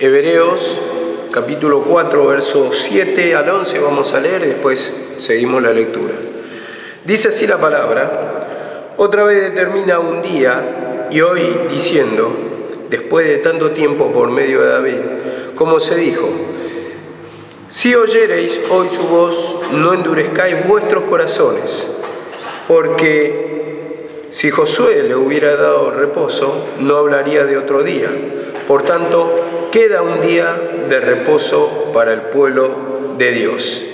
Hebreos capítulo 4, versos 7 al 11 vamos a leer y después seguimos la lectura. Dice así la palabra: otra vez determina un día y hoy diciendo, después de tanto tiempo por medio de David, como se dijo: si oyereis hoy su voz, no endurezcáis vuestros corazones, porque si Josué le hubiera dado reposo, no hablaría de otro día. Por tanto, queda un día de reposo para el pueblo de Dios.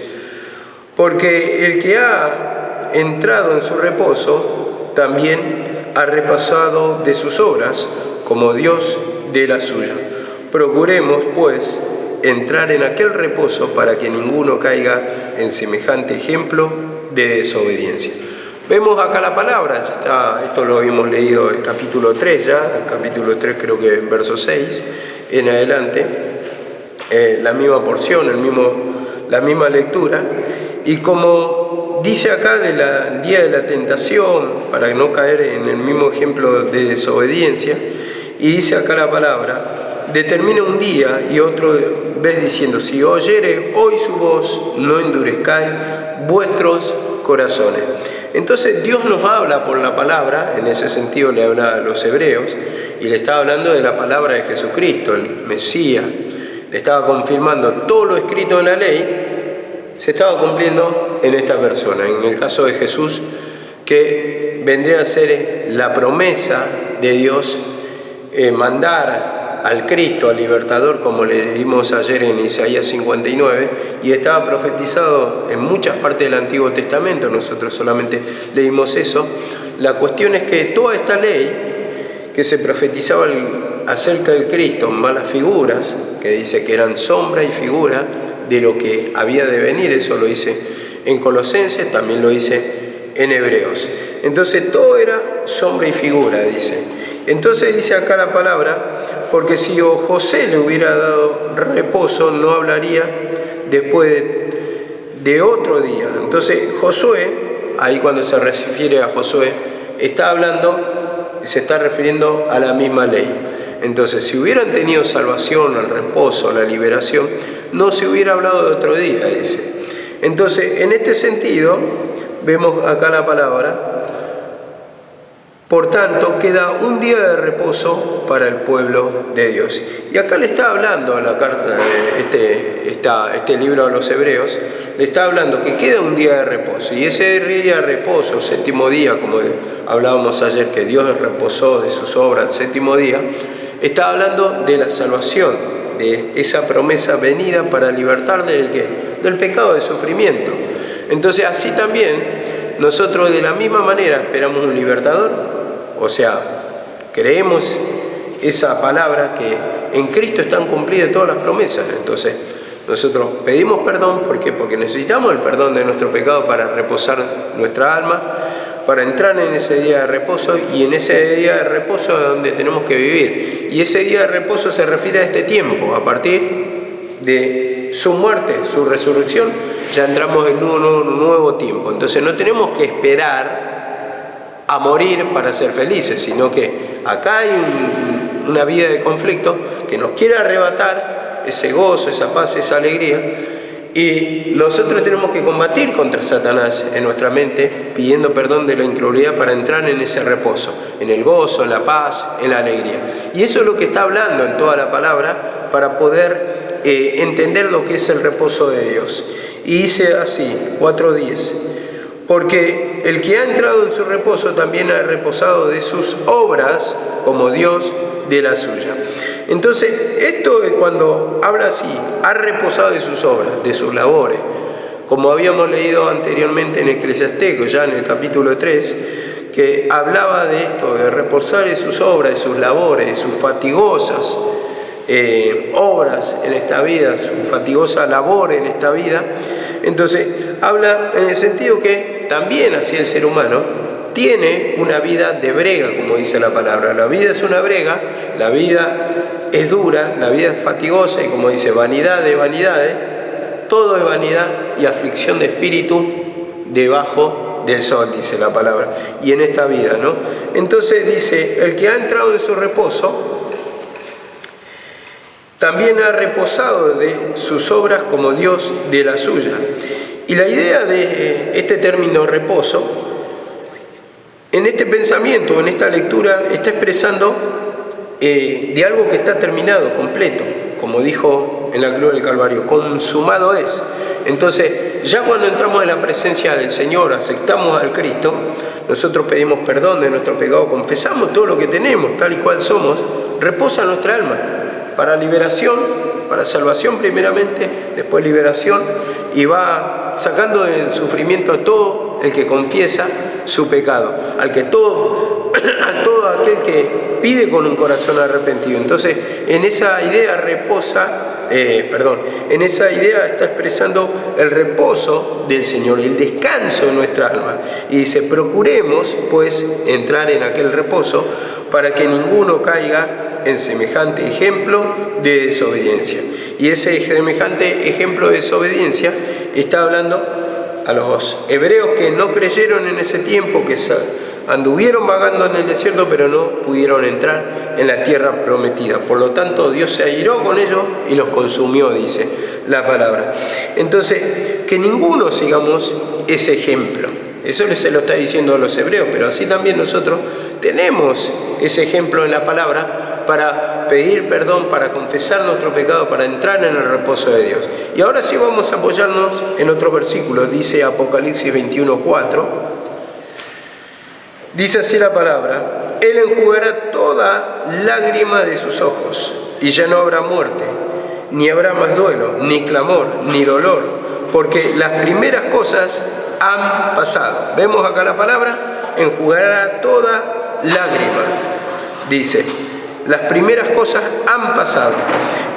Porque el que ha entrado en su reposo, también ha repasado de sus obras, como Dios de la suya. Procuremos, pues, entrar en aquel reposo para que ninguno caiga en semejante ejemplo de desobediencia. Vemos acá la palabra, esto lo habíamos leído en el capítulo 3 ya, el capítulo 3 creo que en verso 6 en adelante, la misma porción, la misma lectura, y como dice acá del día de la tentación, para no caer en el mismo ejemplo de desobediencia, y dice acá la palabra, determina un día y otro vez diciendo, si oyere hoy su voz, no endurezcáis vuestros corazones. Entonces Dios nos habla por la palabra, en ese sentido le habla a los hebreos, y le estaba hablando de la palabra de Jesucristo, el Mesías. Le estaba confirmando todo lo escrito en la ley, se estaba cumpliendo en esta persona. En el caso de Jesús, que vendría a ser la promesa de Dios, mandar al Cristo, al libertador, como leímos ayer en Isaías 59, y estaba profetizado en muchas partes del Antiguo Testamento, nosotros solamente leímos eso. La cuestión es que toda esta ley que se profetizaba acerca del Cristo, malas figuras, que dice que eran sombra y figura de lo que había de venir, eso lo dice en Colosenses, también lo dice en Hebreos. Entonces todo era sombra y figura, dice. Entonces dice acá la palabra, porque si José le hubiera dado reposo, no hablaría después de otro día. Entonces Josué, ahí cuando se refiere a Josué, se está refiriendo a la misma ley. Entonces, si hubieran tenido salvación, el reposo, la liberación, no se hubiera hablado de otro día, dice. Entonces, en este sentido, vemos acá la palabra, por tanto, queda un día de reposo para el pueblo de Dios. Y acá le está hablando la carta, este libro a los Hebreos, le está hablando que queda un día de reposo. Y ese día de reposo, séptimo día, como hablábamos ayer, que Dios reposó de sus obras el séptimo día, está hablando de la salvación, de esa promesa venida para libertar del pecado, del sufrimiento. Entonces, así también, nosotros de la misma manera esperamos un libertador. O sea, creemos esa palabra que en Cristo están cumplidas todas las promesas. Entonces, nosotros pedimos perdón, ¿por qué? Porque necesitamos el perdón de nuestro pecado para reposar nuestra alma, para entrar en ese día de reposo, y en ese día de reposo es donde tenemos que vivir. Y ese día de reposo se refiere a este tiempo, a partir de su muerte, su resurrección, ya entramos en un nuevo tiempo. Entonces no tenemos que esperar a morir para ser felices, sino que acá hay una vida de conflicto que nos quiere arrebatar ese gozo, esa paz, esa alegría, y nosotros tenemos que combatir contra Satanás en nuestra mente, pidiendo perdón de la incredulidad para entrar en ese reposo, en el gozo, en la paz, en la alegría. Y eso es lo que está hablando en toda la palabra para poder entender lo que es el reposo de Dios. Y dice así, 4:10, porque el que ha entrado en su reposo también ha reposado de sus obras, como Dios de la suya. Entonces, esto es cuando habla así, ha reposado de sus obras, de sus labores, como habíamos leído anteriormente en Eclesiastés, ya en el capítulo 3, que hablaba de esto, de reposar de sus obras, de sus labores, de sus fatigosas obras en esta vida, su fatigosa labor en esta vida. Entonces, habla en el sentido que también así el ser humano tiene una vida de brega, como dice la palabra. La vida es una brega, la vida es dura, la vida es fatigosa, y como dice, vanidad de vanidades, todo es vanidad y aflicción de espíritu debajo del sol, dice la palabra, y en esta vida, ¿no? Entonces dice, el que ha entrado en su reposo, también ha reposado de sus obras como Dios de la suya. Y la idea de este término reposo, en este pensamiento, en esta lectura, está expresando de algo que está terminado, completo, como dijo en la cruz del Calvario, consumado es. Entonces, ya cuando entramos en la presencia del Señor, aceptamos al Cristo, nosotros pedimos perdón de nuestro pecado, confesamos todo lo que tenemos, tal y cual somos, reposa nuestra alma para liberación, para salvación primeramente, después liberación, y va sacando del sufrimiento a todo el que confiesa su pecado, a todo aquel que pide con un corazón arrepentido. Entonces, en esa idea en esa idea está expresando el reposo del Señor, el descanso de nuestra alma. Y dice, procuremos pues entrar en aquel reposo para que ninguno caiga en semejante ejemplo de desobediencia. Y ese semejante ejemplo de desobediencia está hablando a los hebreos que no creyeron en ese tiempo, que anduvieron vagando en el desierto, pero no pudieron entrar en la tierra prometida. Por lo tanto, Dios se airó con ellos y los consumió, dice la palabra. Entonces, que ninguno sigamos ese ejemplo. Eso se lo está diciendo a los hebreos, pero así también nosotros tenemos ese ejemplo en la palabra para pedir perdón, para confesar nuestro pecado, para entrar en el reposo de Dios. Y ahora sí vamos a apoyarnos en otros versículos. Dice Apocalipsis 21:4. Dice así la palabra: Él enjugará toda lágrima de sus ojos, y ya no habrá muerte, ni habrá más duelo, ni clamor, ni dolor, porque las primeras cosas han pasado. Vemos acá la palabra, enjugará toda lágrima. Dice, las primeras cosas han pasado.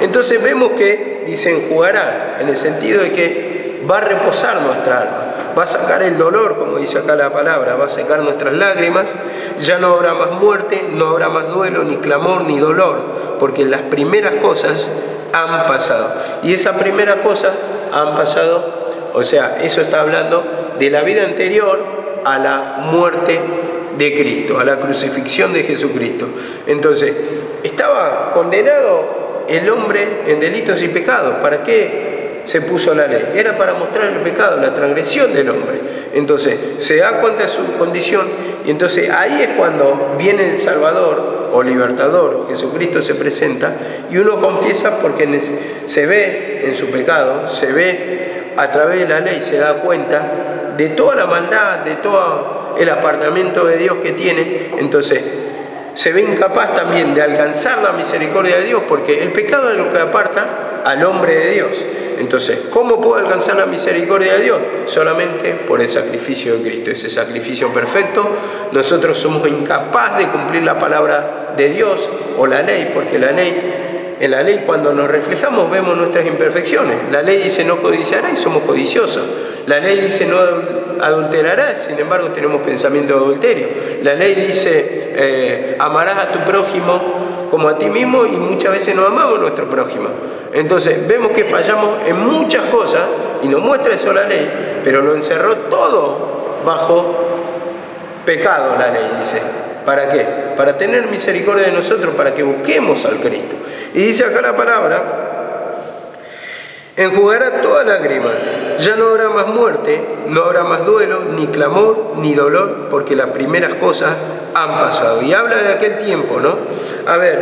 Entonces vemos que dice enjugará, en el sentido de que va a reposar nuestra alma. Va a sacar el dolor, como dice acá la palabra, va a secar nuestras lágrimas, ya no habrá más muerte, no habrá más duelo, ni clamor, ni dolor, porque las primeras cosas han pasado. Y esas primeras cosas han pasado, o sea, eso está hablando de la vida anterior a la muerte de Cristo, a la crucifixión de Jesucristo. Entonces, estaba condenado el hombre en delitos y pecados. ¿Para qué se puso la ley? Era para mostrar el pecado, la transgresión del hombre. Entonces se da cuenta de su condición, y entonces ahí es cuando viene el Salvador o Libertador, Jesucristo se presenta, y uno confiesa porque se ve en su pecado, se ve a través de la ley, se da cuenta de toda la maldad, de todo el apartamiento de Dios que tiene. Entonces se ve incapaz también de alcanzar la misericordia de Dios, porque el pecado es lo que aparta al hombre de Dios. Entonces, ¿cómo puedo alcanzar la misericordia de Dios? Solamente por el sacrificio de Cristo, ese sacrificio perfecto. Nosotros somos incapaces de cumplir la palabra de Dios o la ley, porque en la ley cuando nos reflejamos vemos nuestras imperfecciones. La ley dice no codiciarás y somos codiciosos. La ley dice no adulterarás, sin embargo tenemos pensamiento de adulterio. La ley dice amarás a tu prójimo como a ti mismo, y muchas veces no amamos a nuestro prójimo. Entonces vemos que fallamos en muchas cosas y nos muestra eso la ley, pero lo encerró todo bajo pecado la ley, dice. ¿Para qué? Para tener misericordia de nosotros, para que busquemos al Cristo. Y dice acá la palabra: enjugará toda lágrima, ya no habrá más muerte, no habrá más duelo, ni clamor, ni dolor, porque las primeras cosas han pasado. Y habla de aquel tiempo, ¿no? A ver,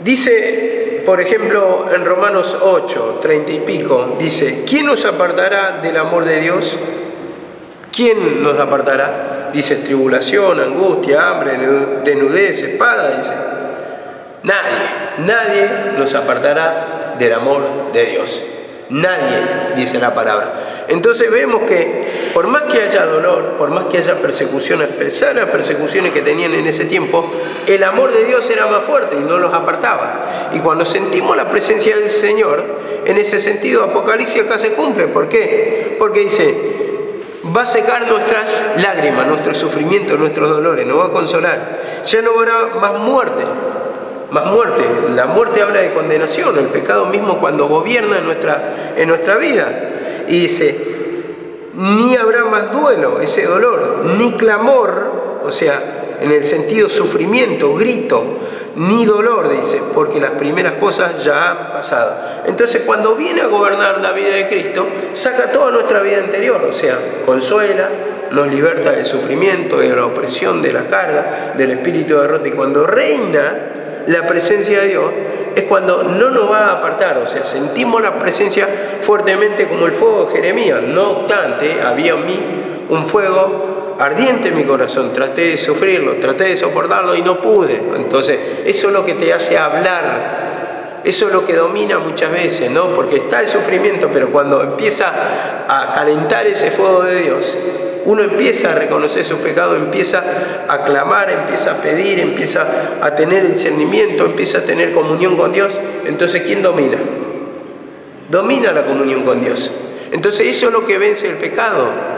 dice, por ejemplo, en Romanos 8, 30 y pico, dice: ¿quién nos apartará del amor de Dios? ¿Quién nos apartará? Dice: tribulación, angustia, hambre, desnudez, espada, dice. Nadie nos apartará del amor de Dios. Nadie, dice la palabra. Entonces vemos que por más que haya dolor, por más que haya persecuciones, a pesar de las persecuciones que tenían en ese tiempo, el amor de Dios era más fuerte y no los apartaba. Y cuando sentimos la presencia del Señor, en ese sentido Apocalipsis acá se cumple. ¿Por qué? Porque dice: va a secar nuestras lágrimas, nuestros sufrimientos, nuestros dolores, nos va a consolar. Ya no habrá más muerte. Más muerte. La muerte habla de condenación, el pecado mismo cuando gobierna en nuestra vida. Y dice: ni habrá más duelo, ese dolor, ni clamor, o sea, en el sentido sufrimiento, grito, ni dolor, dice, porque las primeras cosas ya han pasado. Entonces, cuando viene a gobernar la vida de Cristo, saca toda nuestra vida anterior, o sea, consuela, nos liberta del sufrimiento, de la opresión, de la carga, del espíritu de derrota. Y cuando reina la presencia de Dios, es cuando no nos va a apartar, o sea, sentimos la presencia fuertemente como el fuego de Jeremías. No obstante, había en mí un fuego ardiente en mi corazón, traté de sufrirlo, traté de soportarlo y no pude. Entonces, eso es lo que te hace hablar, eso es lo que domina muchas veces, ¿no? Porque está el sufrimiento, pero cuando empieza a calentar ese fuego de Dios, uno empieza a reconocer su pecado, empieza a clamar, empieza a pedir, empieza a tener discernimiento, empieza a tener comunión con Dios. Entonces, ¿quién domina? Domina la comunión con Dios. Entonces, eso es lo que vence el pecado.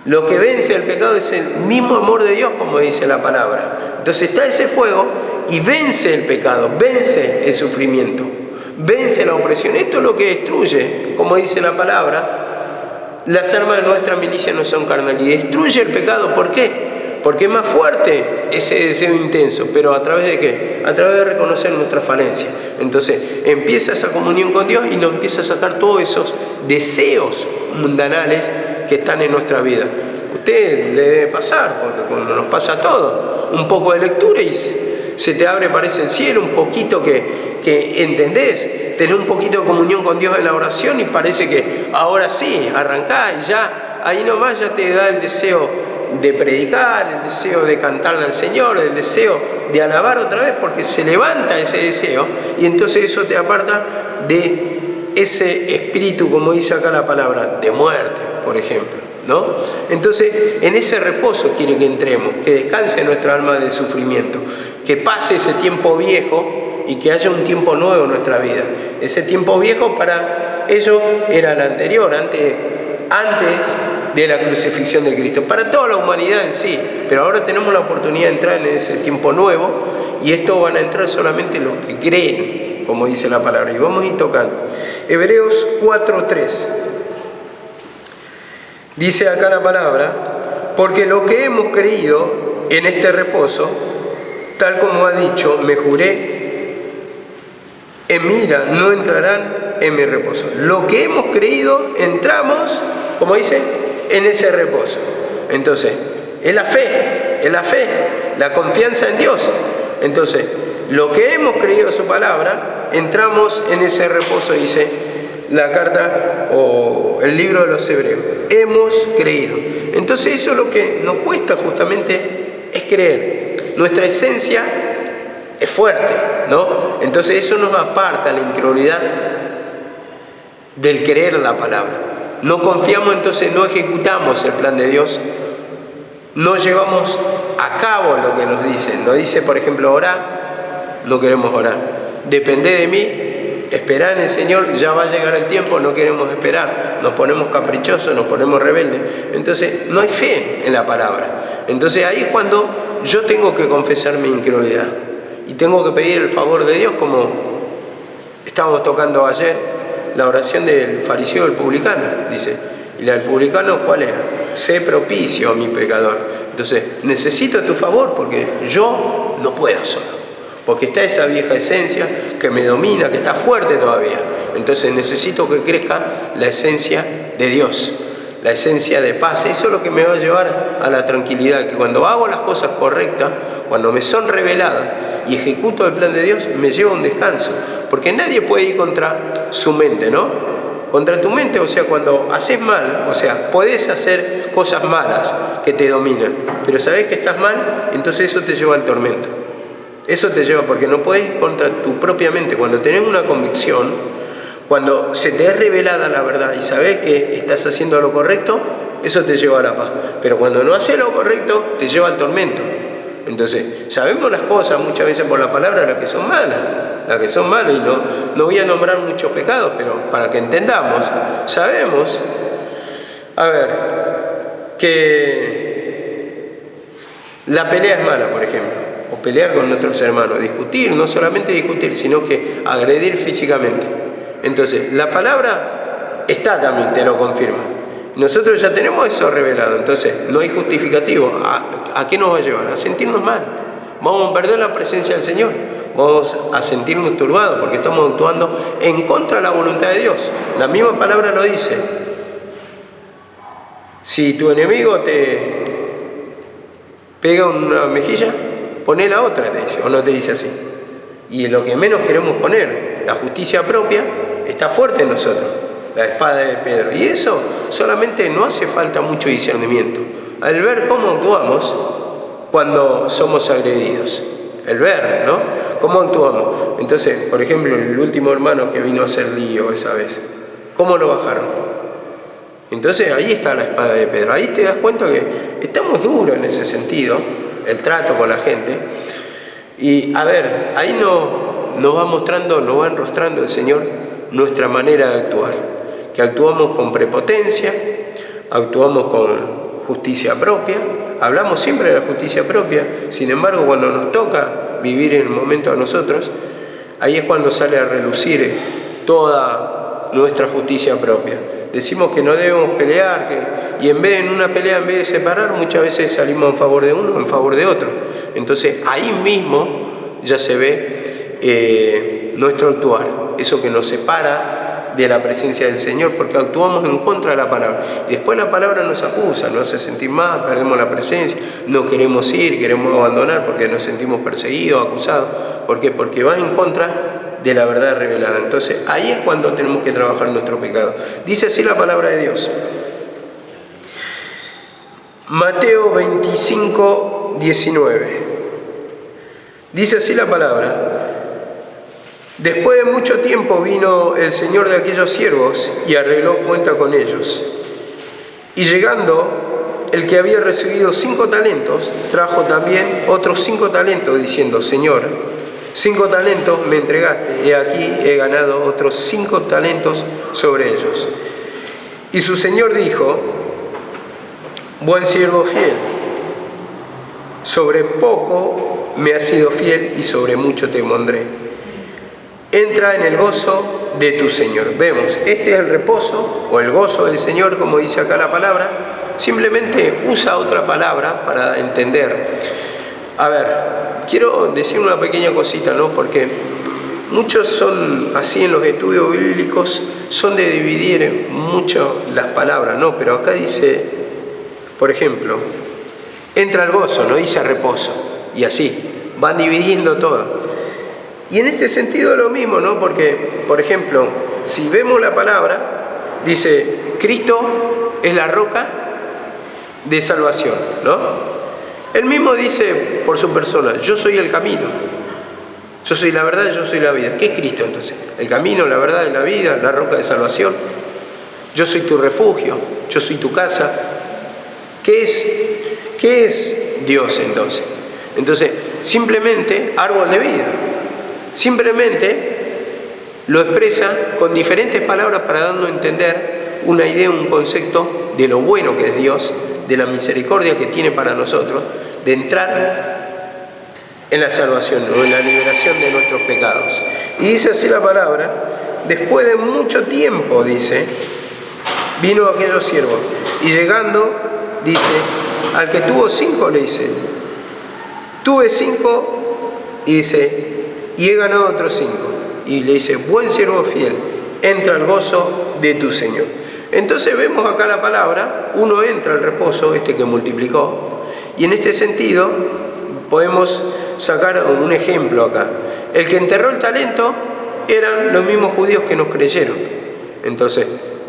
Lo que vence el pecado es el mismo amor de Dios, como dice la palabra. Entonces está ese fuego y vence el pecado, vence el sufrimiento, vence la opresión. Esto es lo que destruye, como dice la palabra. Las armas de nuestra milicia no son carnal y destruye el pecado. ¿Por qué? Porque es más fuerte ese deseo intenso. ¿Pero a través de qué? A través de reconocer nuestra falencia. Entonces empieza esa comunión con Dios y nos empieza a sacar todos esos deseos mundanales que están en nuestra vida. Usted le debe pasar, porque cuando nos pasa todo, un poco de lectura y se te abre, parece el cielo, un poquito que entendés, tenés un poquito de comunión con Dios en la oración y parece que ahora sí, arrancás y ya, ahí nomás ya te da el deseo de predicar, el deseo de cantarle al Señor, el deseo de alabar otra vez, porque se levanta ese deseo y entonces eso te aparta de ese espíritu, como dice acá la palabra, de muerte, por ejemplo, ¿no? Entonces, en ese reposo quiere que entremos, que descanse nuestra alma del sufrimiento, que pase ese tiempo viejo y que haya un tiempo nuevo en nuestra vida. Ese tiempo viejo para ellos era el anterior, antes de la crucifixión de Cristo, para toda la humanidad en sí, pero ahora tenemos la oportunidad de entrar en ese tiempo nuevo y esto van a entrar solamente los que creen, como dice la palabra, y vamos a ir tocando. Hebreos 4:3 dice acá la palabra: porque lo que hemos creído en este reposo, tal como ha dicho, me juré, en mi ira no entrarán en mi reposo. Lo que hemos creído, entramos, como dice, en ese reposo. Entonces, es la fe, la confianza en Dios. Entonces, lo que hemos creído su palabra, entramos en ese reposo, dice la carta o el libro de los Hebreos. Hemos creído. Entonces, eso es lo que nos cuesta justamente, es creer. Nuestra esencia es fuerte, ¿no? Entonces, eso nos aparta la incredulidad del creer la palabra. No confiamos, entonces no ejecutamos el plan de Dios, no llevamos a cabo lo que nos dice. Nos dice, por ejemplo, orar, no queremos orar. Dependé de mí, esperá en el Señor, ya va a llegar el tiempo, no queremos esperar. Nos ponemos caprichosos, nos ponemos rebeldes. Entonces, no hay fe en la palabra. Entonces, ahí es cuando yo tengo que confesar mi incredulidad y tengo que pedir el favor de Dios, como estábamos tocando ayer. La oración del fariseo y del publicano, dice. ¿Y la del publicano cuál era? Sé propicio a mi pecador. Entonces, necesito tu favor porque yo no puedo solo. Porque está esa vieja esencia que me domina, que está fuerte todavía. Entonces, necesito que crezca la esencia de Dios, la esencia de paz. Eso es lo que me va a llevar a la tranquilidad, que cuando hago las cosas correctas, cuando me son reveladas y ejecuto el plan de Dios, me lleva a un descanso. Porque nadie puede ir contra su mente, ¿no? Contra tu mente, o sea, cuando haces mal, o sea, podés hacer cosas malas que te dominan, pero sabés que estás mal, entonces eso te lleva al tormento. Eso te lleva, porque no podés ir contra tu propia mente. Cuando tenés una convicción, cuando se te es revelada la verdad y sabés que estás haciendo lo correcto, eso te lleva a la paz. Pero cuando no haces lo correcto, te lleva al tormento. Entonces, sabemos las cosas muchas veces por la palabra, las que son malas, y no voy a nombrar muchos pecados, pero para que entendamos, sabemos, a ver, que la pelea es mala, por ejemplo, o pelear con nuestros hermanos, discutir, no solamente discutir, sino que agredir físicamente. Entonces, la palabra está también, te lo confirma. Nosotros ya tenemos eso revelado, entonces no hay justificativo. ¿A qué nos va a llevar? A sentirnos mal. vamos a perder la presencia del Señor, vamos a sentirnos turbados porque estamos actuando en contra de la voluntad de Dios. La misma palabra lo dice. Si tu enemigo te pega una mejilla, poné la otra, te dice, o no te dice así. Y lo que menos queremos poner, la justicia propia, está fuerte en nosotros, la espada de Pedro. Y eso solamente no hace falta mucho discernimiento. Al ver cómo actuamos cuando somos agredidos, el ver, ¿no? ¿Cómo actuamos? Entonces, por ejemplo, el último hermano que vino a hacer lío esa vez, ¿cómo lo bajaron? Entonces ahí está la espada de Pedro. Ahí te das cuenta que estamos duros en ese sentido, el trato con la gente. Y a ver, ahí nos va mostrando, nos va enrostrando el Señor nuestra manera de actuar. Que actuamos con prepotencia, actuamos con justicia propia, hablamos siempre de la justicia propia. Sin embargo, cuando nos toca vivir en el momento a nosotros, ahí es cuando sale a relucir toda nuestra justicia propia. Decimos que no debemos pelear, y en una pelea, en vez de separar, muchas veces salimos en favor de uno, en favor de otro. Entonces ahí mismo ya se ve nuestro actuar, eso que nos separa de la presencia del Señor, porque actuamos en contra de la palabra. Y después la palabra nos acusa, nos hace sentir mal, perdemos la presencia, no queremos ir, queremos abandonar porque nos sentimos perseguidos, acusados. ¿Por qué? Porque va en contra de la verdad revelada. Entonces ahí es cuando tenemos que trabajar nuestro pecado. Dice así la palabra de Dios. Mateo 25, 19. Dice así la palabra. Después de mucho tiempo vino el señor de aquellos siervos y arregló cuenta con ellos. Y llegando, el que había recibido 5 talentos, trajo también otros 5 talentos, diciendo: Señor, 5 talentos me entregaste, y aquí he ganado otros 5 talentos sobre ellos. Y su señor dijo: buen siervo fiel, sobre poco me has sido fiel y sobre mucho te pondré. Entra en el gozo de tu Señor. Vemos, este es el reposo o el gozo del Señor, como dice acá la palabra. Simplemente usa otra palabra para entender. A ver, quiero decir una pequeña cosita, ¿no? Porque muchos son así en los estudios bíblicos, son de dividir mucho las palabras, ¿no? Pero acá dice, por ejemplo, entra al gozo, no dice reposo, y así, van dividiendo todo. Y en este sentido es lo mismo, ¿no? Porque, por ejemplo, si vemos la palabra, dice, Cristo es la roca de salvación, ¿no? Él mismo dice por su persona: yo soy el camino, yo soy la verdad, yo soy la vida. ¿Qué es Cristo entonces? El camino, la verdad y la vida, la roca de salvación. Yo soy tu refugio, yo soy tu casa. ¿Qué es Dios entonces? Entonces, simplemente árbol de vida. Simplemente lo expresa con diferentes palabras para darnos a entender una idea, un concepto de lo bueno que es Dios, de la misericordia que tiene para nosotros, de entrar en la salvación o en la liberación de nuestros pecados. Y dice así la palabra: después de mucho tiempo, dice, vino aquellos siervos, y llegando, dice, al que tuvo 5 le dice: tuve 5, y dice, y he ganado otros 5. Y le dice: buen siervo fiel, entra al gozo de tu Señor. Entonces vemos acá la palabra, uno entra al reposo, este que multiplicó, y en este sentido podemos sacar un ejemplo acá. El que enterró el talento eran los mismos judíos que nos creyeron. Entonces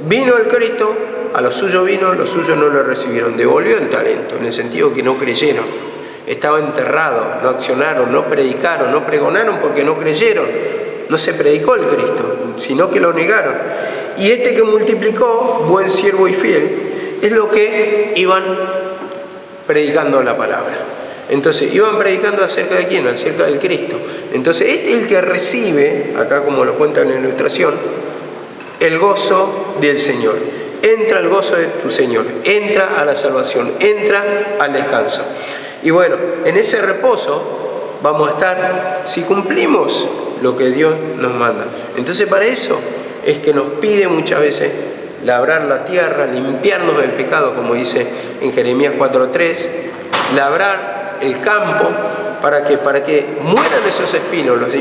vino el Cristo, a los suyos vino, los suyos no lo recibieron, devolvió el talento, en el sentido que no creyeron. Estaba enterrado, no accionaron, no predicaron, no pregonaron porque no creyeron. No se predicó el Cristo, sino que lo negaron. Y este que multiplicó, buen siervo y fiel, es lo que iban predicando la palabra. Entonces, iban predicando acerca de quién, acerca del Cristo. Entonces, este es el que recibe, acá como lo cuenta en la ilustración, el gozo del Señor. Entra al gozo de tu Señor, entra a la salvación, entra al descanso. Y bueno, en ese reposo vamos a estar si cumplimos lo que Dios nos manda. Entonces para eso es que nos pide muchas veces labrar la tierra, limpiarnos del pecado, como dice en Jeremías 4:3, labrar el campo ¿Para qué? Para que mueran esos espinos. Los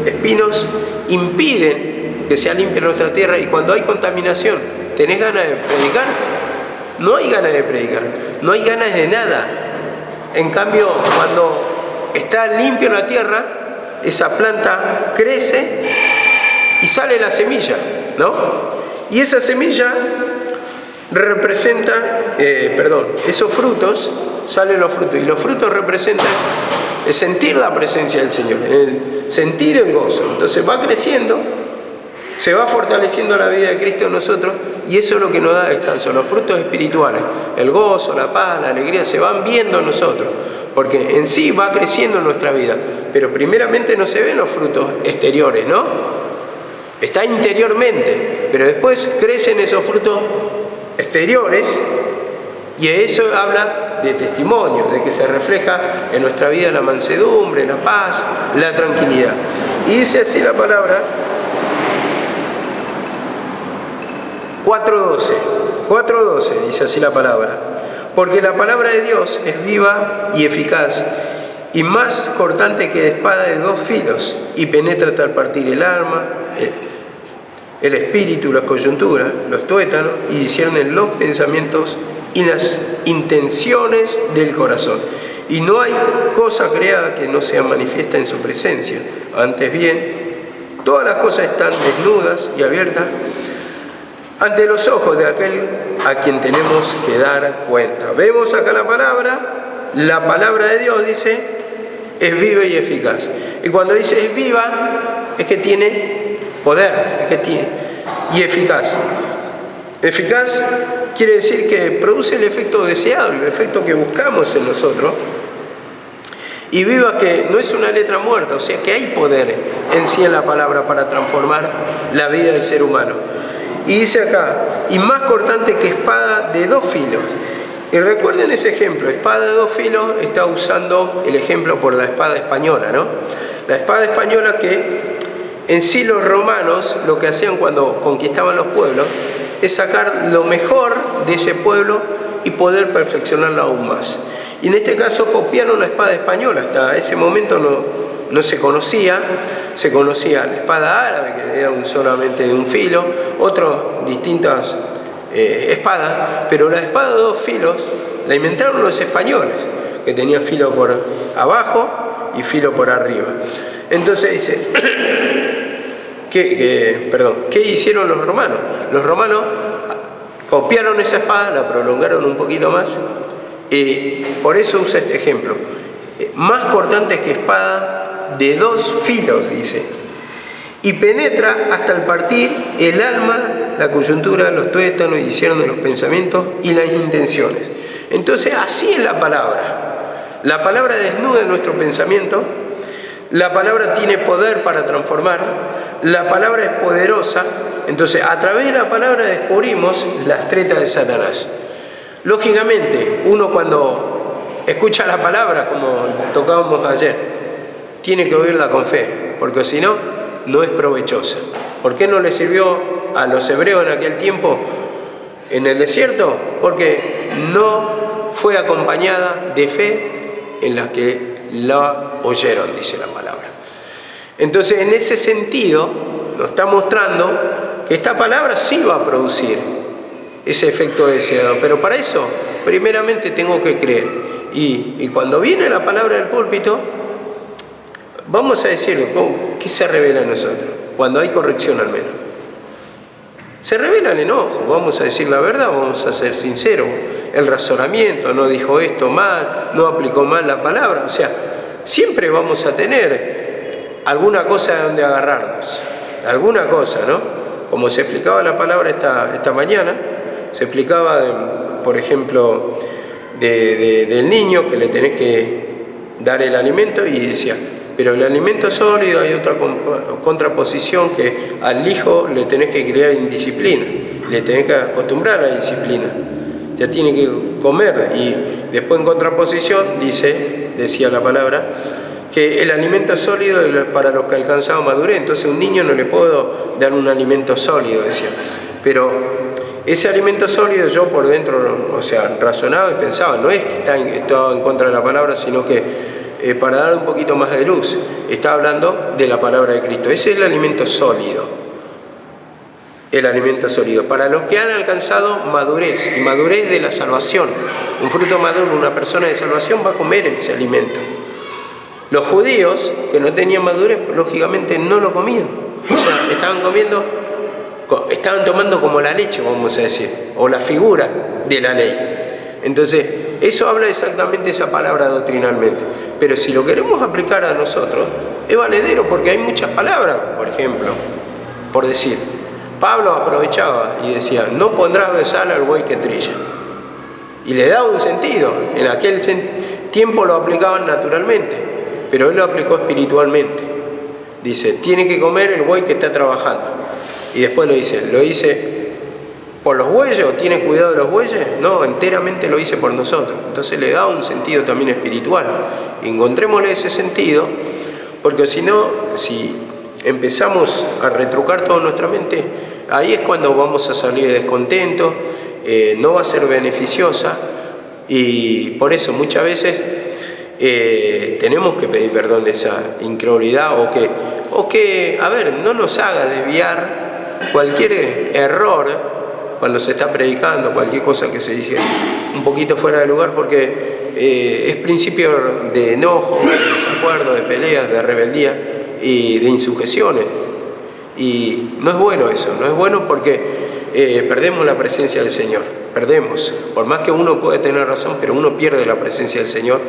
espinos impiden que sea limpia nuestra tierra, y cuando hay contaminación, ¿tenés ganas de predicar? No hay ganas de predicar, no hay ganas de nada. En cambio, cuando está limpia la tierra, esa planta crece y sale la semilla, ¿no? Y esa semilla representa, esos frutos, salen los frutos, y los frutos representan el sentir la presencia del Señor, el sentir el gozo. Entonces va creciendo, se va fortaleciendo la vida de Cristo en nosotros, y eso es lo que nos da descanso. Los frutos espirituales, el gozo, la paz, la alegría, se van viendo en nosotros, porque en sí va creciendo en nuestra vida, pero primeramente no se ven los frutos exteriores, ¿no? Está interiormente, pero después crecen esos frutos exteriores, y eso habla de testimonio, de que se refleja en nuestra vida la mansedumbre, la paz, la tranquilidad. Y dice así la palabra, 4:12 dice así la palabra: porque la palabra de Dios es viva y eficaz, y más cortante que espada de 2 filos, y penetra hasta partir el alma, el espíritu, las coyunturas, los tuétanos, y discierne los pensamientos y las intenciones del corazón. Y no hay cosa creada que no sea manifiesta en su presencia. Antes bien, todas las cosas están desnudas y abiertas ante los ojos de aquel a quien tenemos que dar cuenta. Vemos acá la palabra de Dios dice, es viva y eficaz. Y cuando dice es viva, es que tiene poder, es que tiene, y eficaz. Eficaz quiere decir que produce el efecto deseado, el efecto que buscamos en nosotros. Y viva, que no es una letra muerta, o sea que hay poder en sí en la palabra para transformar la vida del ser humano. Y dice acá, y más cortante que espada de 2 filos. Y recuerden ese ejemplo, espada de 2 filos, está usando el ejemplo por la espada española, ¿no? La espada española, que en sí los romanos lo que hacían cuando conquistaban los pueblos es sacar lo mejor de ese pueblo y poder perfeccionarlo aún más. Y en este caso copiaron la espada española. Hasta ese momento no se conocía la espada árabe, que era solamente de 1 filo, otras distintas espadas, pero la espada de 2 filos la inventaron los españoles, que tenía filo por abajo y filo por arriba. Entonces dice, ¿qué hicieron los romanos? Los romanos copiaron esa espada, la prolongaron un poquito más, y por eso usa este ejemplo. Más cortante que espada de 2 filos, dice, y penetra hasta el partir el alma, la coyuntura, los tuétanos, y discierne los pensamientos y las intenciones. Entonces así es la palabra. La palabra desnuda nuestro pensamiento. La palabra tiene poder para transformar, la palabra es poderosa. Entonces, a través de la palabra descubrimos las tretas de Satanás. Lógicamente, uno cuando escucha la palabra, como tocábamos ayer, tiene que oírla con fe, porque si no, no es provechosa. ¿Por qué no le sirvió a los hebreos en aquel tiempo en el desierto? Porque no fue acompañada de fe en la que la oyeron, dice la palabra. Entonces, en ese sentido, nos está mostrando que esta palabra sí va a producir ese efecto deseado, pero para eso, primeramente tengo que creer. Y cuando viene la palabra del púlpito, vamos a decirlo, ¿qué se revela en nosotros? Cuando hay corrección al menos. Se revela el enojo, vamos a decir la verdad, vamos a ser sinceros. El razonamiento, no dijo esto mal, no aplicó mal la palabra. O sea, siempre vamos a tener alguna cosa de donde agarrarnos. Alguna cosa, ¿no? Como se explicaba la palabra esta mañana, se explicaba, por ejemplo, del niño que le tenés que dar el alimento, y decía, pero el alimento sólido, hay otra contraposición, que al hijo le tenés que criar en disciplina, le tenés que acostumbrar a la disciplina, ya tiene que comer. Y después en contraposición decía la palabra, que el alimento sólido es para los que alcanzaron madurez. Entonces a un niño no le puedo dar un alimento sólido, decía. Pero ese alimento sólido, yo por dentro, o sea, razonaba y pensaba, no es que estaba en contra de la palabra, sino que para dar un poquito más de luz. Está hablando de la palabra de Cristo. Ese es el alimento sólido. El alimento sólido. Para los que han alcanzado madurez, y madurez de la salvación. Un fruto maduro, una persona de salvación va a comer ese alimento. Los judíos que no tenían madurez, lógicamente no lo comían. O sea, estaban tomando como la leche, vamos a decir, o la figura de la ley. Entonces, eso habla exactamente esa palabra doctrinalmente. Pero si lo queremos aplicar a nosotros, es valedero, porque hay muchas palabras, por ejemplo, por decir, Pablo aprovechaba y decía, no pondrás besar al buey que trilla. Y le daba un sentido. En aquel tiempo lo aplicaban naturalmente, pero él lo aplicó espiritualmente. Dice, tiene que comer el buey que está trabajando. Y después lo hice por los bueyes, o tiene cuidado de los bueyes. No, enteramente lo hice por nosotros. Entonces le da un sentido también espiritual. Encontrémosle ese sentido, porque si no, si empezamos a retrucar toda nuestra mente, ahí es cuando vamos a salir descontentos, no va a ser beneficiosa, y por eso muchas veces tenemos que pedir perdón de esa incredulidad, o que, a ver, no nos haga desviar cualquier error cuando se está predicando, cualquier cosa que se dice un poquito fuera de lugar, porque es principio de enojo, de desacuerdo, de peleas, de rebeldía y de insujeciones. Y no es bueno eso, no es bueno, porque perdemos la presencia del Señor, perdemos. Por más que uno puede tener razón, pero uno pierde la presencia del Señor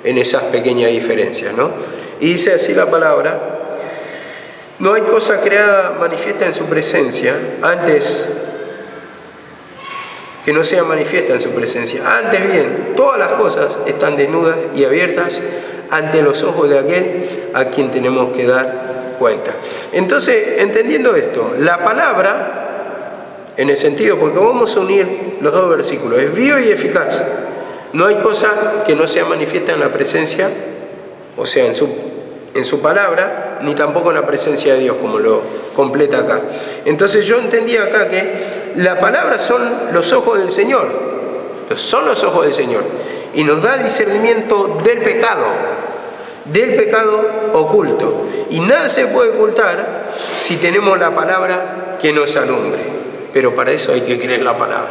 en esas pequeñas diferencias, ¿no? Y dice así la palabra: no hay cosa creada manifiesta en su presencia, antes que no sea manifiesta en su presencia. Antes bien, todas las cosas están desnudas y abiertas ante los ojos de aquel a quien tenemos que dar cuenta. Entonces, entendiendo esto, la palabra, en el sentido, porque vamos a unir los dos versículos, es viva y eficaz. No hay cosa que no sea manifiesta en la presencia, o sea, en su palabra, ni tampoco en la presencia de Dios, como lo completa acá. Entonces yo entendía acá que la palabra son los ojos del Señor, son los ojos del Señor, y nos da discernimiento del pecado oculto. Y nada se puede ocultar si tenemos la palabra que nos alumbre. Pero para eso hay que creer la palabra,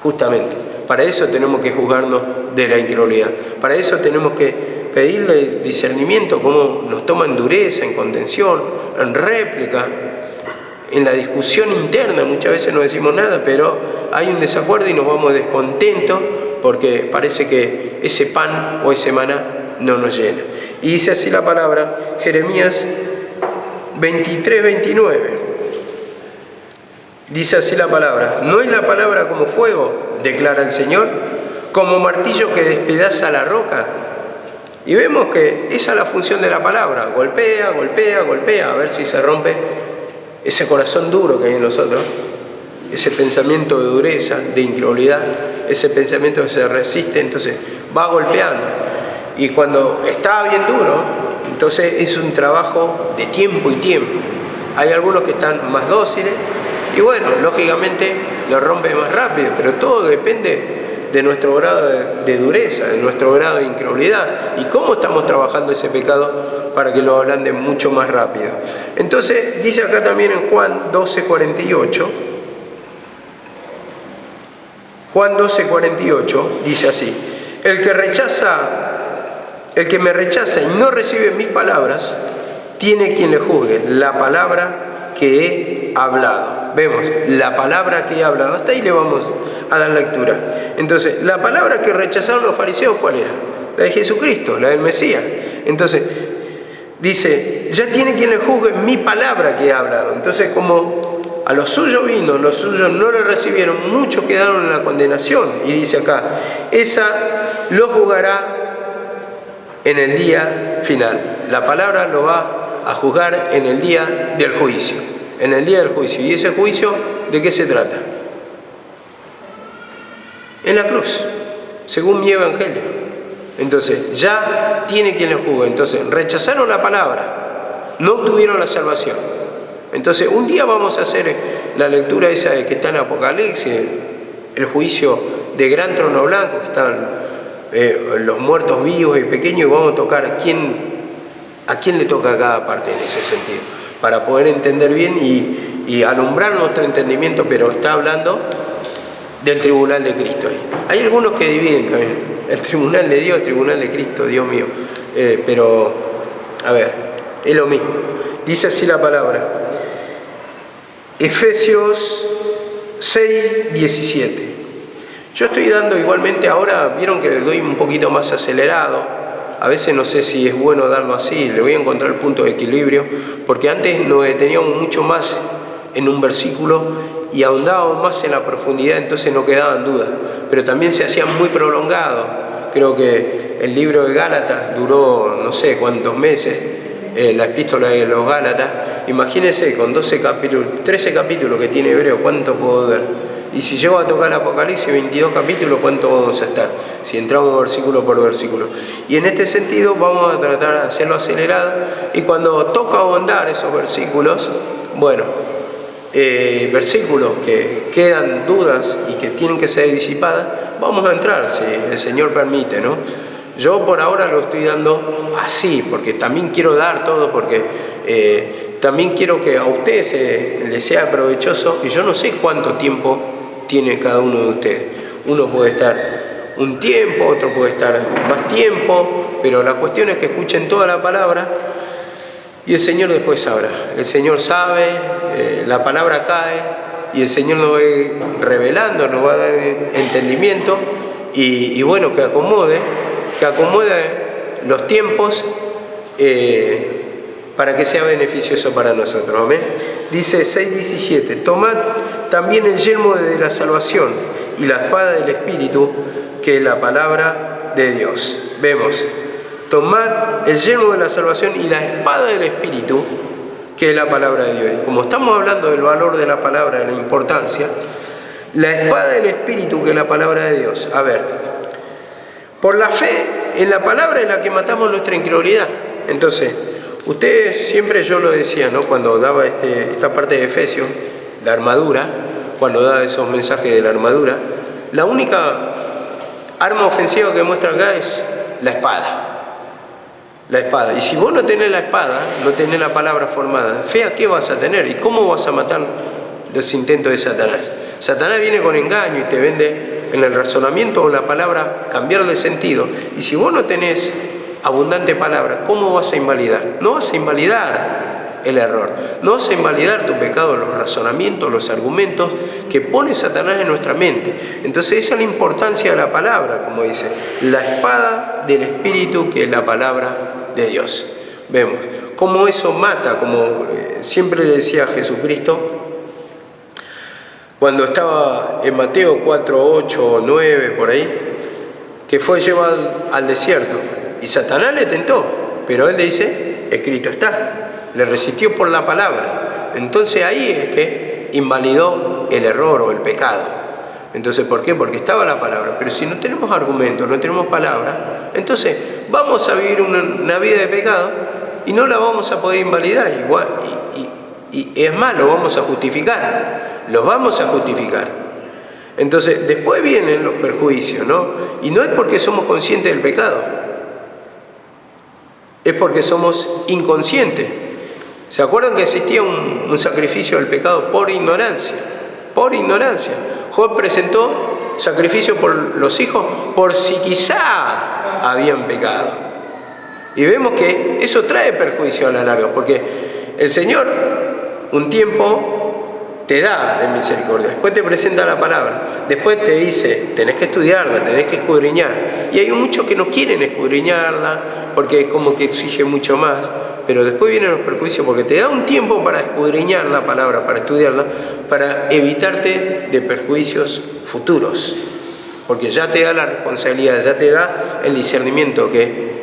justamente. Para eso tenemos que juzgarnos de la incredulidad. Para eso tenemos que pedirle discernimiento, cómo nos toma en dureza, en contención, en réplica, en la discusión interna. Muchas veces no decimos nada, pero hay un desacuerdo y nos vamos descontentos porque parece que ese pan o ese maná no nos llena. Y dice así la palabra, Jeremías 23:29. Dice así la palabra: ¿no es la palabra como fuego, declara el Señor, como martillo que despedaza la roca? Y vemos que esa es la función de la palabra: golpea, golpea, golpea, a ver si se rompe ese corazón duro que hay en nosotros, ese pensamiento de dureza, de incredulidad, ese pensamiento que se resiste, entonces va golpeando. Y cuando está bien duro, entonces es un trabajo de tiempo y tiempo. Hay algunos que están más dóciles, y bueno, lógicamente lo rompe más rápido, pero todo depende de nuestro grado de dureza, de nuestro grado de incredulidad, y cómo estamos trabajando ese pecado para que lo ablande mucho más rápido. Entonces, dice acá también en Juan 12:48, Juan 12:48, dice así: el que me rechaza y no recibe mis palabras, tiene quien le juzgue la palabra que he hablado. Vemos, la palabra que he hablado, hasta ahí le vamos a dar lectura. Entonces, la palabra que rechazaron los fariseos, ¿cuál era? La de Jesucristo, la del Mesías. Entonces, dice, ya tiene quien le juzgue mi palabra que he hablado. Entonces, como a los suyos vino, los suyos no le recibieron, muchos quedaron en la condenación. Y dice acá, esa lo juzgará en el día final. La palabra lo va a juzgar en el día del juicio. En el día del juicio. ¿Y ese juicio de qué se trata? En la cruz, según mi evangelio. Entonces, ya tiene quien le juzgue. Entonces, rechazaron la palabra, no obtuvieron la salvación. Entonces, un día vamos a hacer la lectura esa que está en Apocalipsis, el juicio de gran trono blanco, que están los muertos vivos y pequeños, y vamos a tocar a quién le toca cada parte en ese sentido, para poder entender bien y alumbrar nuestro entendimiento, pero está hablando del tribunal de Cristo ahí. Hay algunos que dividen también, el tribunal de Dios, el tribunal de Cristo, Dios mío, pero a ver, es lo mismo. Dice así la palabra, Efesios 6, 17. Yo estoy dando igualmente ahora, vieron que le doy un poquito más acelerado, a veces no sé si es bueno darlo así, le voy a encontrar el punto de equilibrio, porque antes nos deteníamos mucho más en un versículo y ahondábamos más en la profundidad, entonces no quedaban dudas, pero también se hacían muy prolongados. Creo que el libro de Gálatas duró no sé cuántos meses, la epístola de los Gálatas. Imagínense, con 12 capítulos, 13 capítulos que tiene Hebreo, ¿cuánto puedo dar? Y si llego a tocar Apocalipsis, 22 capítulos, ¿cuánto vamos a estar? Si entramos versículo por versículo. Y en este sentido vamos a tratar de hacerlo acelerado, y cuando toca ahondar esos versículos, bueno, versículos que quedan dudas y que tienen que ser disipadas, vamos a entrar, si el Señor permite, ¿no? Yo por ahora lo estoy dando así, porque también quiero dar todo, porque también quiero que a ustedes les sea provechoso, y yo no sé cuánto tiempo tiene cada uno de ustedes. Uno puede estar un tiempo, otro puede estar más tiempo, pero la cuestión es que escuchen toda la palabra y el Señor después sabrá. El Señor sabe, la palabra cae y el Señor nos va revelando, nos va a dar entendimiento y bueno, que acomode los tiempos para que sea beneficioso para nosotros. Amén. Dice 6:17, tomad también el yelmo de la salvación y la espada del Espíritu, que es la palabra de Dios. Vemos, tomad el yelmo de la salvación y la espada del Espíritu, que es la palabra de Dios. Como estamos hablando del valor de la palabra, de la importancia, la espada del Espíritu, que es la palabra de Dios. A ver, por la fe en la palabra es la que matamos nuestra incredulidad. Entonces, ustedes siempre, yo lo decía, ¿no? Cuando daba esta parte de Efesios, la armadura, cuando daba esos mensajes de la armadura, la única arma ofensiva que muestra acá es la espada. La espada. Y si vos no tenés la espada, no tenés la palabra formada, ¿fe a qué vas a tener? ¿Y cómo vas a matar los intentos de Satanás? Satanás viene con engaño y te vende en el razonamiento o la palabra cambiar de sentido. Y si vos no tenés abundante palabra, ¿cómo vas a invalidar? No vas a invalidar el error, no vas a invalidar tu pecado, los razonamientos, los argumentos que pone Satanás en nuestra mente. Entonces esa es la importancia de la palabra, como dice, la espada del Espíritu, que es la palabra de Dios. Vemos cómo eso mata, como siempre le decía a Jesucristo, cuando estaba en Mateo 4, 8, 9, por ahí, que fue llevado al desierto. Y Satanás le tentó, pero él le dice, escrito está, le resistió por la palabra. Entonces ahí es que invalidó el error o el pecado. Entonces, ¿por qué? Porque estaba la palabra. Pero si no tenemos argumentos, no tenemos palabra, entonces vamos a vivir una vida de pecado y no la vamos a poder invalidar. Igual, y es más, lo vamos a justificar. Los vamos a justificar. Entonces, después vienen los perjuicios, ¿no? Y no es porque somos conscientes del pecado, es porque somos inconscientes. ¿Se acuerdan que existía un sacrificio del pecado por ignorancia? Por ignorancia. Job presentó sacrificio por los hijos por si quizá habían pecado. Y vemos que eso trae perjuicio a la larga, porque el Señor un tiempo te da de misericordia, después te presenta la palabra, después te dice, tenés que estudiarla, tenés que escudriñar. Y hay muchos que no quieren escudriñarla, porque es como que exige mucho más, pero después vienen los perjuicios, porque te da un tiempo para escudriñar la palabra, para estudiarla, para evitarte de perjuicios futuros, porque ya te da la responsabilidad, ya te da el discernimiento que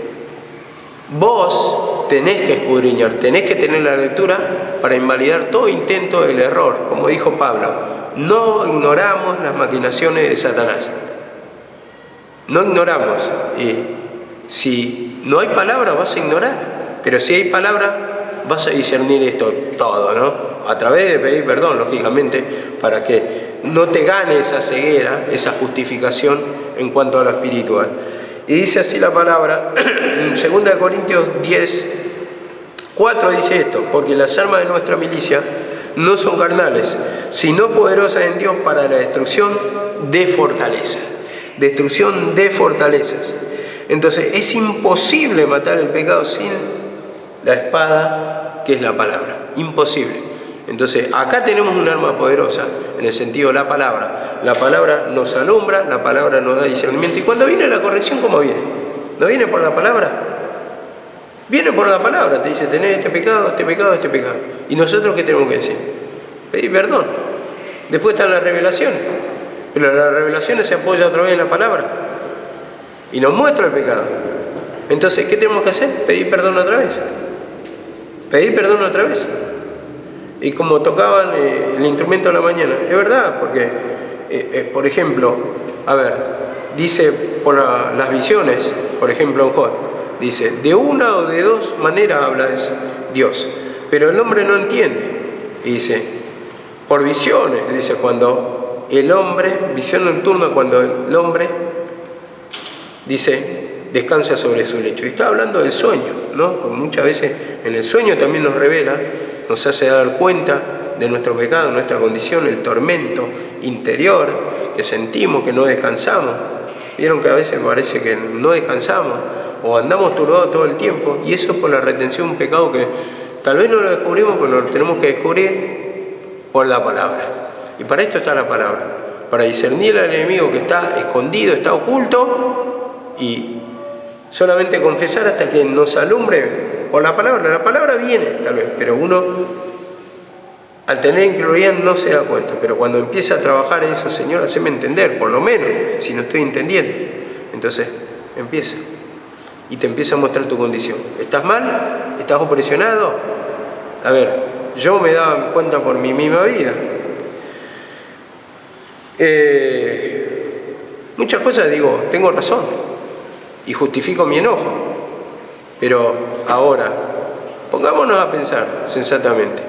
vos tenés que escudriñar, tenés que tener la lectura para invalidar todo intento del error. Como dijo Pablo, no ignoramos las maquinaciones de Satanás. No ignoramos. Y si no hay palabra, vas a ignorar. Pero si hay palabra, vas a discernir esto todo, ¿no? A través de pedir perdón, lógicamente, para que no te gane esa ceguera, esa justificación en cuanto a lo espiritual. Y dice así la palabra, en 2 Corintios 10:4 dice esto: porque las armas de nuestra milicia no son carnales, sino poderosas en Dios para la destrucción de fortalezas. Destrucción de fortalezas. Entonces es imposible matar el pecado sin la espada que es la palabra. Imposible. Entonces acá tenemos un arma poderosa, en el sentido de la palabra. La palabra nos alumbra, la palabra nos da discernimiento. Y cuando viene la corrección, ¿cómo viene? ¿No viene por la palabra? Viene por la palabra, te dice: tenés este pecado, este pecado, este pecado. ¿Y nosotros qué tenemos que decir? Pedir perdón. Después están las revelaciones. Pero las revelaciones se apoyan otra vez en la palabra y nos muestra el pecado. Entonces, ¿qué tenemos que hacer? Pedir perdón otra vez. Pedir perdón otra vez. Y como tocaban el instrumento a la mañana, es verdad, porque, por ejemplo, a ver, dice por las visiones, por ejemplo en Job, dice: de una o de dos maneras habla Dios, pero el hombre no entiende. Y dice, por visiones, dice, cuando el hombre, visión nocturna, cuando el hombre, dice, descansa sobre su lecho. Y está hablando del sueño, ¿no? Porque muchas veces en el sueño también nos revela, nos hace dar cuenta de nuestro pecado, nuestra condición, el tormento interior que sentimos, que no descansamos. Vieron que a veces parece que no descansamos o andamos turbados todo el tiempo, y eso es por la retención de un pecado que tal vez no lo descubrimos, pero lo tenemos que descubrir por la palabra. Y para esto está la palabra, para discernir al enemigo que está escondido, está oculto, y solamente confesar hasta que nos alumbre por la palabra. La palabra viene tal vez, pero uno al tener incluida no se da cuenta. Pero cuando empieza a trabajar eso: Señor, haceme entender, por lo menos, si no estoy entendiendo. Entonces empieza y te empieza a mostrar tu condición. ¿Estás mal? ¿Estás opresionado? A ver, yo me daba cuenta por mi misma vida. Muchas cosas digo, tengo razón, y justifico mi enojo. Pero ahora, pongámonos a pensar sensatamente.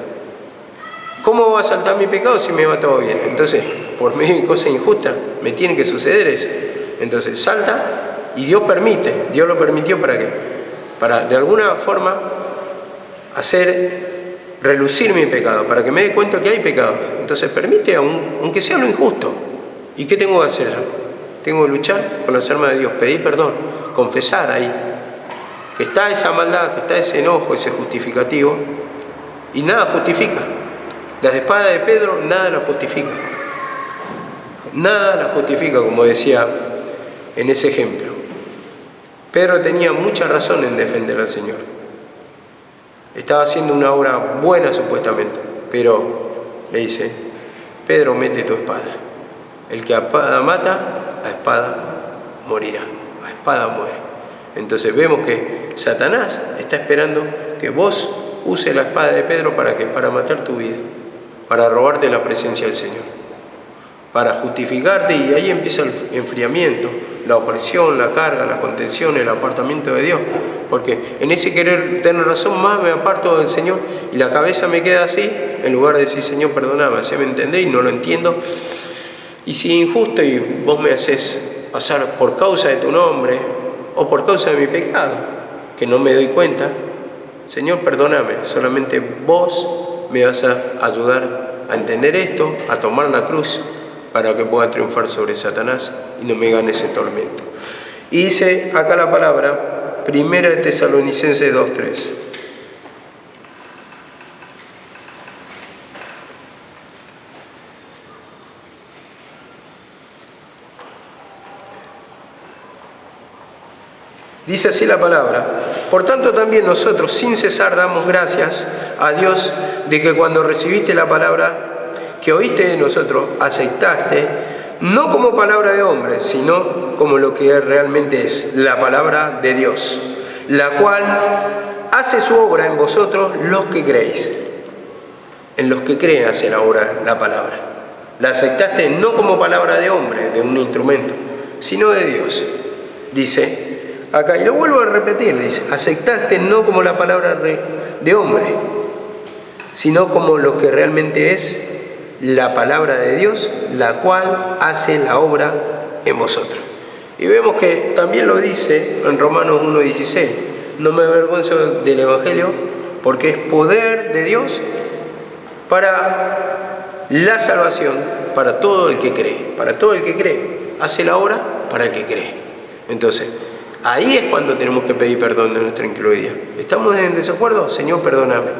¿Cómo va a saltar mi pecado si me va todo bien? Entonces, por medio de cosas injustas, me tiene que suceder eso. Entonces, salta, y Dios permite. Dios lo permitió ¿para qué? Para, de alguna forma, hacer relucir mi pecado, para que me dé cuenta que hay pecados. Entonces, permite, aunque sea lo injusto. ¿Y qué tengo que hacer yo? Tengo que luchar con las armas de Dios, pedir perdón, confesar ahí que está esa maldad, que está ese enojo, ese justificativo, y nada justifica. Las espadas de Pedro nada la justifica. Nada la justifica, como decía en ese ejemplo. Pedro tenía mucha razón en defender al Señor. Estaba haciendo una obra buena supuestamente, pero le dice: Pedro, mete tu espada. El que a espada mata, a espada morirá. A espada muere. Entonces vemos que Satanás está esperando que vos uses la espada de Pedro ¿para qué? Para matar tu vida, para robarte la presencia del Señor, para justificarte, y ahí empieza el enfriamiento, la opresión, la carga, la contención, el apartamiento de Dios. Porque en ese querer tener razón más me aparto del Señor y la cabeza me queda así, en lugar de decir: Señor, perdóname, haceme entender y no lo entiendo. Y si es injusto y vos me haces pasar por causa de tu nombre o por causa de mi pecado, que no me doy cuenta, Señor, perdóname, solamente vos me vas a ayudar a entender esto, a tomar la cruz, para que pueda triunfar sobre Satanás y no me gane ese tormento. Y dice acá la palabra, 1 Tesalonicenses 2:3. Dice así la palabra: por tanto también nosotros sin cesar damos gracias a Dios de que cuando recibiste la palabra que oíste de nosotros, aceptaste, no como palabra de hombre, sino como lo que realmente es, la palabra de Dios, la cual hace su obra en vosotros los que creéis. En los que creen hace la obra la palabra. La aceptaste no como palabra de hombre, de un instrumento, sino de Dios. Dice acá, y lo vuelvo a repetir, dice: aceptaste no como la palabra de hombre, sino como lo que realmente es, la palabra de Dios, la cual hace la obra en vosotros. Y vemos que también lo dice en Romanos 1:16, no me avergüenzo del Evangelio porque es poder de Dios para la salvación, para todo el que cree, para todo el que cree. Hace la obra para el que cree. Entonces, ahí es cuando tenemos que pedir perdón de nuestra incredulidad. ¿Estamos en desacuerdo? Señor, perdóname.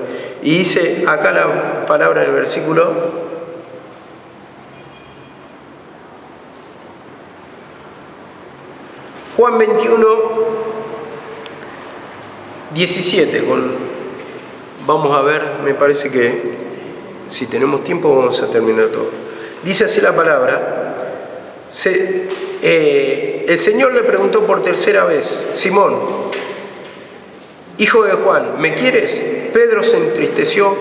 Y dice acá la palabra del versículo: Juan 21:17. Vamos a ver, me parece que si tenemos tiempo vamos a terminar todo. Dice así la palabra: el Señor le preguntó por tercera vez: Simón, hijo de Juan, ¿me quieres? Pedro se entristeció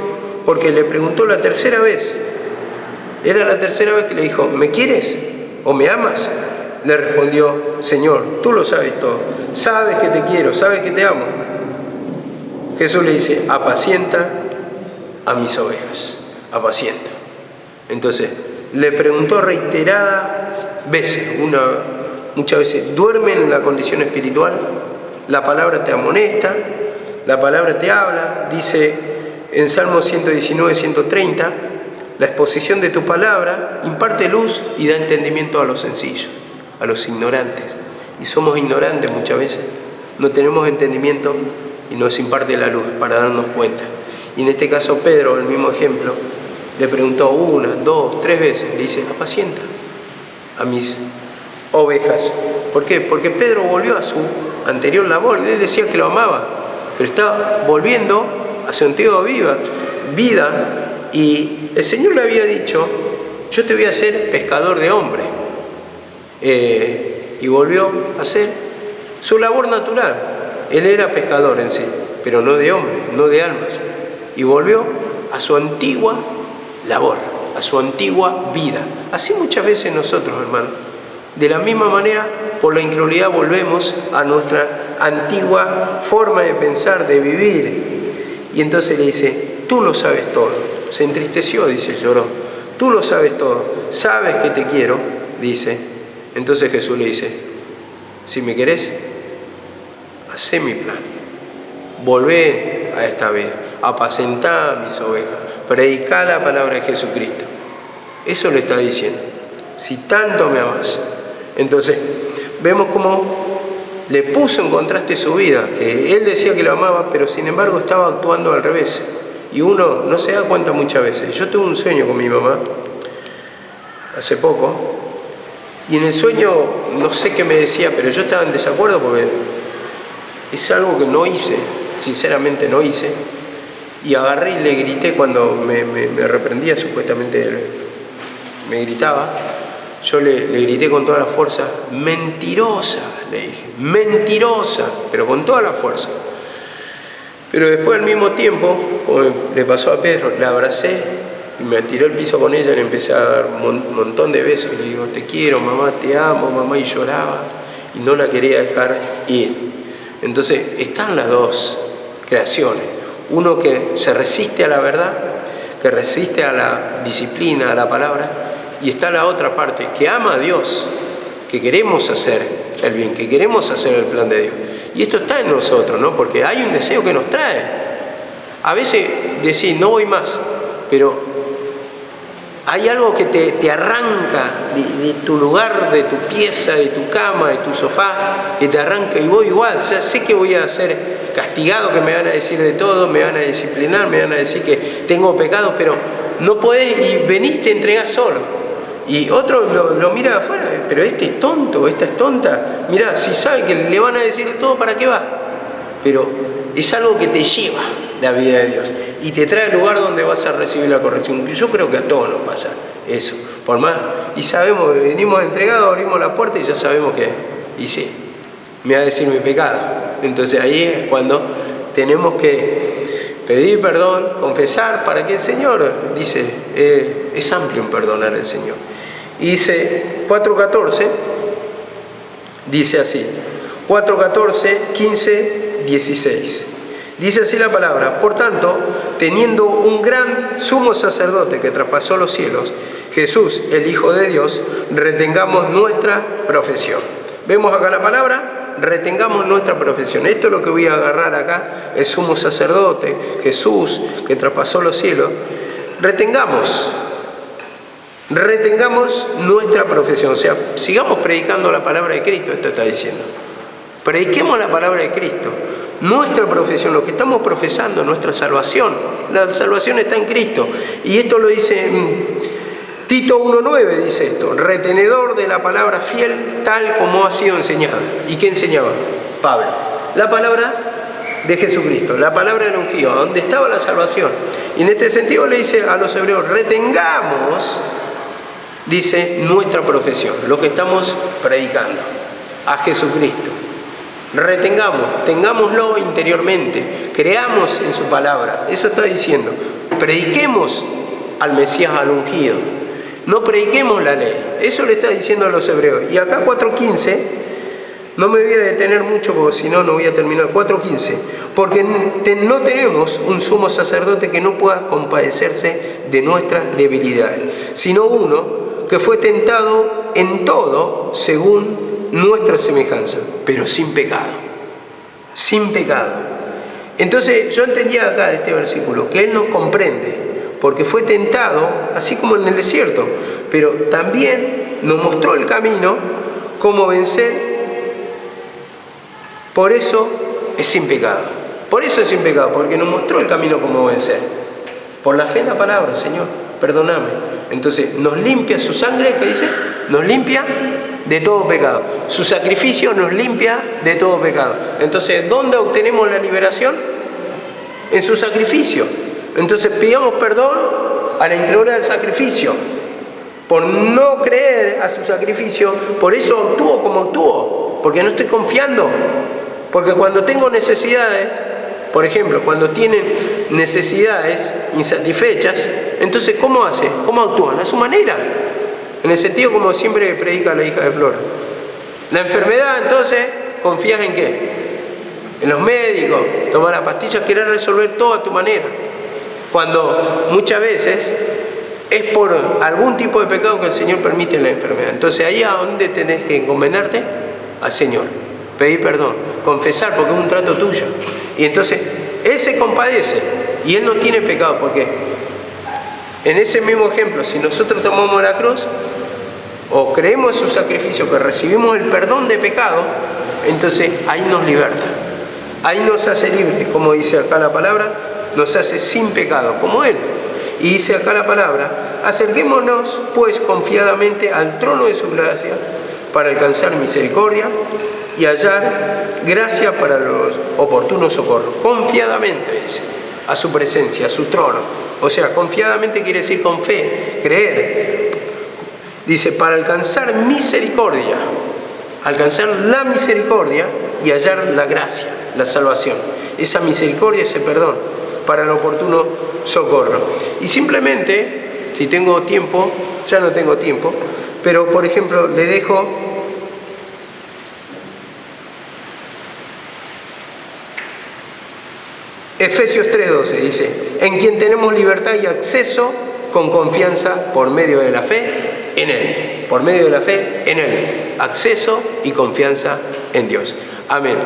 porque le preguntó la tercera vez. Era la tercera vez que le dijo: ¿me quieres o me amas? Le respondió: Señor, tú lo sabes todo, sabes que te quiero, sabes que te amo. Jesús le dice: apacienta a mis ovejas, apacienta. Entonces le preguntó reiteradas veces, muchas veces: duerme en la condición espiritual, la palabra te amonesta, la palabra te habla. Dice en Salmo 119, 130, la exposición de tu palabra imparte luz y da entendimiento a los sencillos, a los ignorantes. Y somos ignorantes muchas veces, no tenemos entendimiento y nos imparte la luz para darnos cuenta. Y en este caso Pedro, el mismo ejemplo, le preguntó 1, 2, 3 veces, le dice: apacienta a mis ovejas. ¿Por qué? Porque Pedro volvió a su anterior labor. Él decía que lo amaba, pero estaba volviendo a su antigua vida, y el Señor le había dicho: yo te voy a hacer pescador de hombres. Y volvió a hacer su labor natural. Él era pescador en sí, pero no de hombres, no de almas. Y volvió a su antigua labor, a su antigua vida. Así muchas veces nosotros, hermanos. De la misma manera, por la incredulidad volvemos a nuestra antigua forma de pensar, de vivir. Y entonces le dice: tú lo sabes todo. Se entristeció, dice, lloró. Tú lo sabes todo, sabes que te quiero, dice. Entonces Jesús le dice: si me querés, hacé mi plan. Volvé a esta vida, apacentá a mis ovejas, predicá la palabra de Jesucristo. Eso le está diciendo: si tanto me amás. Entonces vemos cómo le puso en contraste su vida, que él decía que lo amaba, pero sin embargo estaba actuando al revés. Y uno no se da cuenta muchas veces. Yo tuve un sueño con mi mamá hace poco, y en el sueño no sé qué me decía, pero yo estaba en desacuerdo porque es algo que no hice, sinceramente no hice. Y agarré y le grité cuando me reprendía, supuestamente me gritaba. Yo le grité con toda la fuerza: mentirosa, le dije, mentirosa, pero con toda la fuerza. Pero después, al mismo tiempo, como le pasó a Pedro, la abracé y me tiré al piso con ella y le empecé a dar un montón de besos. Le digo: te quiero, mamá, te amo, mamá, y lloraba y no la quería dejar ir. Entonces, están las dos creaciones. Uno que se resiste a la verdad, que resiste a la disciplina, a la palabra, y está la otra parte, que ama a Dios, que queremos hacer el bien, que queremos hacer el plan de Dios. Y esto está en nosotros, ¿no? Porque hay un deseo que nos trae. A veces decís: no voy más, pero hay algo que te arranca de tu lugar, de tu pieza, de tu cama, de tu sofá, que te arranca, y voy igual. O sea, sé que voy a ser castigado, que me van a decir de todo, me van a disciplinar, me van a decir que tengo pecados, pero no podés, y venís, te entregás solo. Y otro lo mira de afuera: pero este es tonto, esta es tonta. Mirá, si sabe que le van a decir de todo, ¿para qué va? Pero es algo que te lleva la vida de Dios y te trae al lugar donde vas a recibir la corrección. Yo creo que a todos nos pasa eso. Por más, y sabemos, venimos entregados, abrimos la puerta y ya sabemos que, y sí, me va a decir mi pecado. Entonces ahí es cuando tenemos que pedir perdón, confesar, para que el Señor, dice, es amplio en perdonar el Señor. Y dice 4:14, dice así, 4:14, 15, 16. Dice así la palabra: por tanto, teniendo un gran sumo sacerdote que traspasó los cielos, Jesús, el Hijo de Dios, retengamos nuestra profesión. Vemos acá la palabra, retengamos nuestra profesión. Esto es lo que voy a agarrar acá, el sumo sacerdote, Jesús, que traspasó los cielos. Retengamos nuestra profesión. O sea, sigamos predicando la palabra de Cristo, esto está diciendo. Prediquemos la palabra de Cristo. Nuestra profesión, lo que estamos profesando, nuestra salvación. La salvación está en Cristo. Y esto lo dice Tito 1:9, dice esto. Retenedor de la palabra fiel tal como ha sido enseñada. ¿Y qué enseñaba? Pablo. La palabra de Jesucristo, la palabra del ungido, donde estaba la salvación. Y en este sentido le dice a los hebreos, retengamos, dice, nuestra profesión, lo que estamos predicando, a Jesucristo. Retengamos, tengámoslo interiormente, creamos en su palabra. Eso está diciendo. Prediquemos al Mesías, al ungido. No prediquemos la ley. Eso le está diciendo a los hebreos. Y acá 4:15, no me voy a detener mucho porque si no, no voy a terminar. 4:15, porque no tenemos un sumo sacerdote que no pueda compadecerse de nuestras debilidades, sino uno que fue tentado en todo según nuestra semejanza, pero sin pecado. Sin pecado. Entonces yo entendía acá de este versículo que Él nos comprende, porque fue tentado, así como en el desierto, pero también nos mostró el camino, cómo vencer. Por eso es sin pecado. Por eso es sin pecado, porque nos mostró el camino cómo vencer. Por la fe en la palabra, Señor, perdóname. Entonces nos limpia su sangre, ¿qué dice? Nos limpia de todo pecado. Su sacrificio nos limpia de todo pecado. Entonces, ¿dónde obtenemos la liberación? En su sacrificio. Entonces, pidamos perdón a la incredulidad del sacrificio. Por no creer a su sacrificio, por eso actúo como actúo. Porque no estoy confiando. Porque cuando tengo necesidades, por ejemplo, cuando tienen necesidades insatisfechas, entonces, ¿cómo hace? ¿Cómo actúan? A su manera. En el sentido como siempre predica la hija de Flora. La enfermedad, entonces, ¿confías en qué? En los médicos, tomar las pastillas, querer resolver todo a tu manera. Cuando muchas veces es por algún tipo de pecado que el Señor permite la enfermedad. Entonces, ahí a dónde tenés que encomendarte, al Señor. Pedir perdón, confesar, porque es un trato tuyo. Y entonces, Él se compadece y Él no tiene pecado, porque en ese mismo ejemplo, si nosotros tomamos la cruz o creemos en su sacrificio, que recibimos el perdón de pecado, entonces ahí nos liberta, ahí nos hace libres, como dice acá la palabra, nos hace sin pecado, como Él. Y dice acá la palabra, acerquémonos pues confiadamente al trono de su gracia para alcanzar misericordia y hallar gracia para los oportunos socorros. Confiadamente, dice, a su presencia, a su trono. O sea, confiadamente quiere decir con fe, creer. Dice, para alcanzar misericordia, alcanzar la misericordia y hallar la gracia, la salvación. Esa misericordia, ese perdón, para el oportuno socorro. Y simplemente, si tengo tiempo, ya no tengo tiempo, pero por ejemplo, le dejo Efesios 3:12, dice, en quien tenemos libertad y acceso con confianza por medio de la fe en Él. Por medio de la fe en Él. Acceso y confianza en Dios. Amén.